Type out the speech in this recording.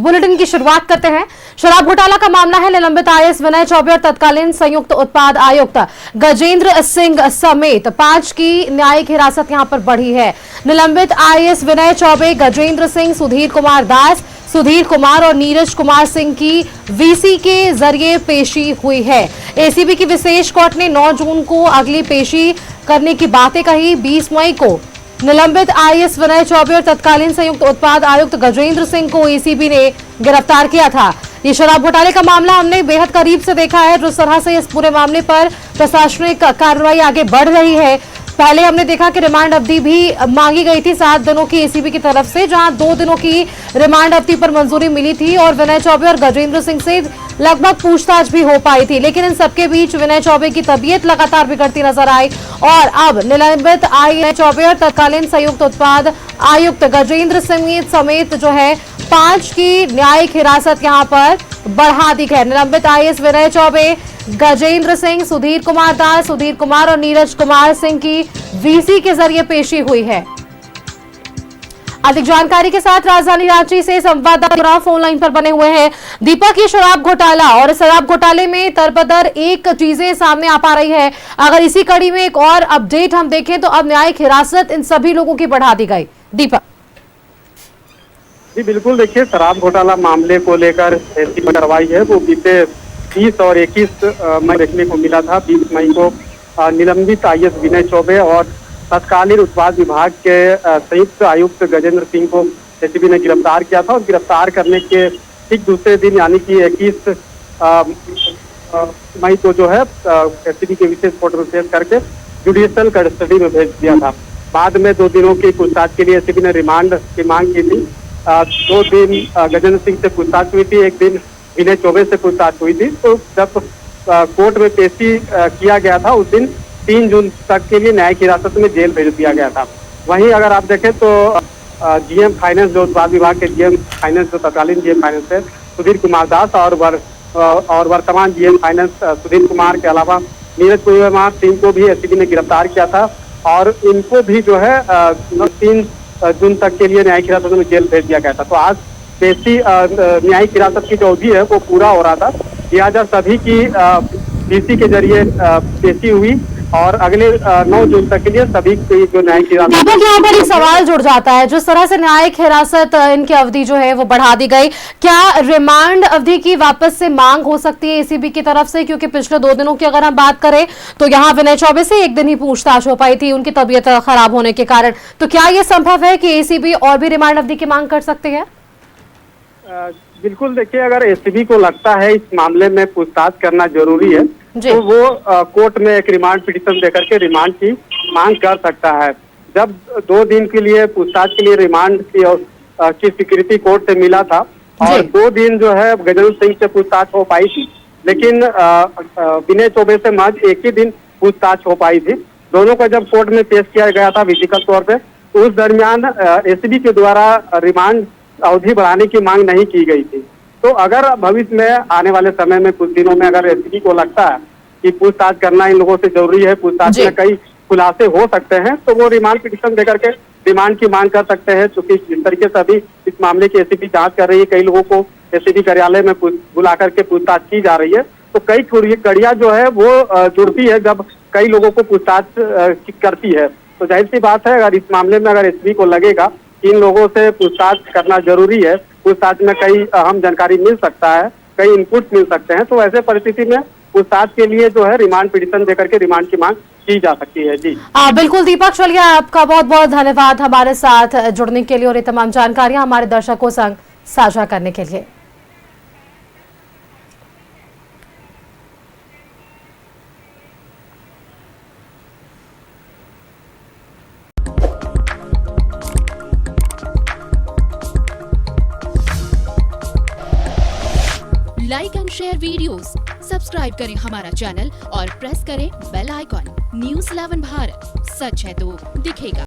Bulletin की शुरुआत करते हैं। शराब घोटाला का मामला है। निलंबित आईएएस विनय चौबे और तत्कालीन संयुक्त उत्पाद आयुक्त गजेंद्र सिंह समेत 5 की न्यायिक हिरासत यहां पर बढ़ी है। निलंबित आईएएस विनय चौबे, गजेंद्र सिंह, सुधीर कुमार दास, सुधीर कुमार और नीरज कुमार सिंह की वीसी के जरिए पेशी हुई है। एसीबी की विशेष कोर्ट ने 9 जून को अगली पेशी करने की बातें कही। 20 मई को निलंबित आईएएस विनय चौबे और तत्कालीन संयुक्त उत्पाद आयुक्त गजेंद्र सिंह को एसीबी ने गिरफ्तार किया था। ये शराब घोटाले का मामला हमने बेहद करीब से देखा है। जिस तरह से इस पूरे मामले पर प्रशासनिक कार्रवाई आगे बढ़ रही है, पहले हमने देखा कि रिमांड अवधि भी मांगी गई थी 7 दिनों की एसीबी की तरफ से, जहां 2 दिनों की रिमांड अवधि पर मंजूरी मिली थी और विनय चौबे और गजेंद्र सिंह से लगभग पूछताछ भी हो पाई थी। लेकिन इन सबके बीच विनय चौबे की तबीयत लगातार बिगड़ती नजर आई और अब निलंबित आईएएस चौबे और तत्कालीन संयुक्त उत्पाद आयुक्त गजेंद्र सिंह समेत जो है 5 की न्यायिक हिरासत यहां पर बढ़ा दी है। निलंबित आईएएस विनय चौबे, गजेंद्र सिंह, सुधीर कुमार दास, सुधीर कुमार और नीरज कुमार सिंह की वीसी के जरिए पेशी हुई है। अधिक जानकारी के साथ राजधानी रांची से संवाददाता फोन लाइन पर बने हुए हैं। दीपक, ये शराब घोटाला और शराब घोटाले में तरबदर एक चीजें सामने आ पा रही है। अगर इसी कड़ी में एक और अपडेट हम देखें तो अब न्यायिक हिरासत इन सभी लोगों की बढ़ा दी गई। दीपक जी बिल्कुल, देखिए शराब घोटाला मामले को लेकर ऐसी कार्रवाई है वो बीते 30 और 21 मई देखने को मिला था। 20 मई को निलंबित आईएएस विनय चौबे और तत्कालीन उत्पाद विभाग के संयुक्त आयुक्त गजेंद्र सिंह को एसीबी ने गिरफ्तार किया था और गिरफ्तार करने के ठीक दूसरे दिन यानी कि 21 मई को जो है एसीबी के विशेष कोर्ट में पेश करके जुडिशियल कस्टडी में भेज दिया था। बाद में 2 दिनों की पूछताछ के लिए एसीबी ने रिमांड की मांग की थी। 2 दिन गजेंद्र सिंह से पूछताछ हुई थी, 1 दिन विनय चौबे से पूछताछ हुई थी। तो जब कोर्ट में पेशी किया गया था उस दिन 3 जून तक के लिए न्यायिक हिरासत में जेल भेज दिया गया था। वहीं अगर आप देखें तो जीएम फाइनेंस, जो उत्पाद विभाग के जीएम फाइनेंस, जो तत्कालीन जीएम फाइनेंस है सुधीर कुमार दास और वर्तमान जीएम फाइनेंस सुधीर कुमार के अलावा नीरज कुमार सिंह को भी एसीबी ने गिरफ्तार किया था और इनको भी जो है 3 जून तक के लिए न्यायिक हिरासत में जेल भेज दिया गया था। तो आज पेशी न्यायिक हिरासत की जो अवधि है वो पूरा हो रहा था, लिहाजा सभी की वीसी के जरिए पेशी हुई और अगले 9 जून तक के लिए सभी की जो न्यायिक हिरासत। दीपक, यहाँ पर एक सवाल जुड़ जाता है, जिस तरह से न्यायिक हिरासत इनकी अवधि जो है वो बढ़ा दी गई, क्या रिमांड अवधि की वापस से मांग हो सकती है एसीबी की तरफ से? क्योंकि पिछले 2 दिनों की अगर हम बात करें तो यहाँ विनय चौबे से 1 दिन ही पूछताछ हो पाई थी उनकी तबीयत खराब होने के कारण। तो क्या ये संभव है कि एसीबी और भी रिमांड अवधि की मांग कर सकते हैं? बिल्कुल, देखिए अगर एसीबी को लगता है इस मामले में पूछताछ करना जरूरी है तो वो कोर्ट में एक रिमांड पिटीशन देकर के रिमांड की मांग कर सकता है। जब 2 दिन के लिए पूछताछ के लिए रिमांड की स्वीकृति कोर्ट से मिला था और 2 दिन जो है गजेंद्र सिंह से पूछताछ हो पाई थी, लेकिन विनय चौबे से महज 1 ही दिन पूछताछ हो पाई थी। दोनों को जब कोर्ट में पेश किया गया था फिजिकल तौर पे, तो उस दरमियान एसीबी के द्वारा रिमांड अवधि बढ़ाने की मांग नहीं की गई थी। तो अगर भविष्य में आने वाले समय में कुछ दिनों में अगर एसीबी को लगता है कि पूछताछ करना इन लोगों से जरूरी है, पूछताछ में कई खुलासे हो सकते हैं, तो वो रिमांड पिटीशन देकर के रिमांड की मांग कर सकते हैं। चूंकि जिस तरीके से अभी इस मामले की एसीबी जांच कर रही है, कई लोगों को एसीबी कार्यालय में बुला करके पूछताछ की जा रही है, तो कई कड़ियां जो है वो जुड़ती है जब कई लोगों को पूछताछ करती है। तो जाहिर सी बात है अगर इस मामले में अगर एसीबी को लगेगा इन लोगों से पूछताछ करना जरूरी है, पूछताछ में कई अहम जानकारी मिल सकता है, कई इनपुट मिल सकते हैं, तो ऐसे परिस्थिति में पूछताछ के लिए जो है रिमांड पिटीशन देकर के रिमांड की मांग की जा सकती है। जी बिल्कुल दीपक, चलिए आपका बहुत बहुत धन्यवाद हमारे साथ जुड़ने के लिए और ये तमाम जानकारियां हमारे दर्शकों संग साझा करने के लिए। Like and share videos, subscribe करें हमारा चैनल और प्रेस करें बेल आइकॉन। न्यूज़ 11 भारत, सच है तो दिखेगा।